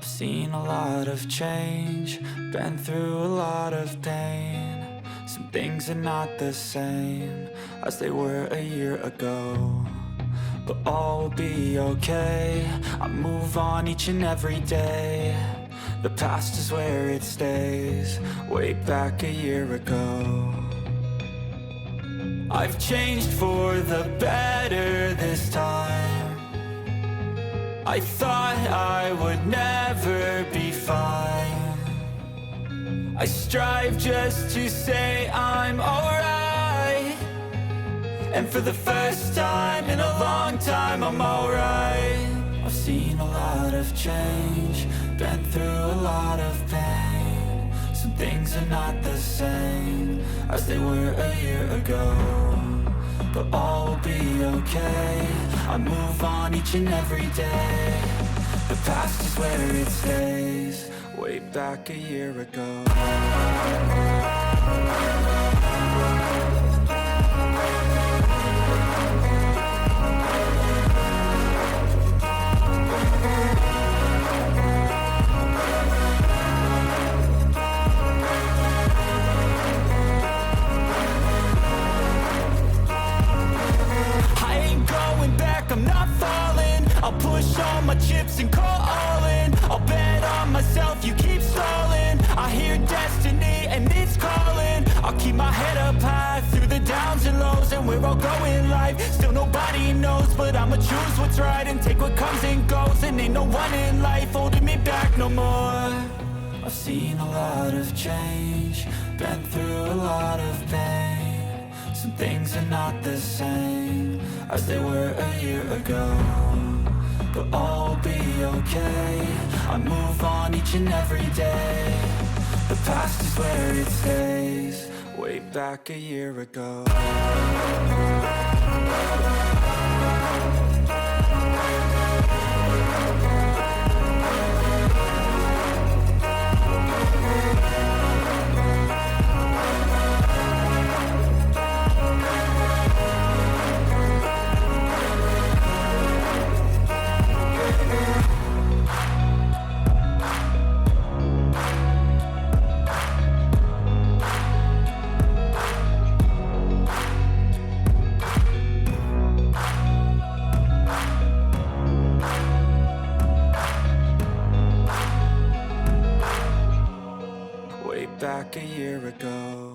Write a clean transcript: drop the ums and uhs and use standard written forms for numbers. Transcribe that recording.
I've seen a lot of change, been through a lot of pain. Some things are not the same as they were a year ago, but all will be okay. I move on each and every day. The past is where it stays, way back a year ago. I've changed for the better this time. I thought I would never be fine. I strive just to say I'm alright, and for the first time in a long time I'm alright. I've seen a lot of change, been through a lot of pain. Some things are not the same as they were a year ago, but all will be okay. I move on each and every day. The past is where it stays, way back a year ago. I'm not falling, I'll push all my chips and call all in. I'll bet on myself, you keep stalling. I hear destiny and it's calling. I'll keep my head up high through the downs and lows, and we're all going life. Still nobody knows, but I'ma choose what's right and take what comes and goes. And ain't no one in life holding me back no more. I've seen a lot of change, been through a lot of pain. Some things are not the same as they were a year ago, but all will be okay. I move on each and every day. The past is where it stays, way back a year ago. Back a year ago.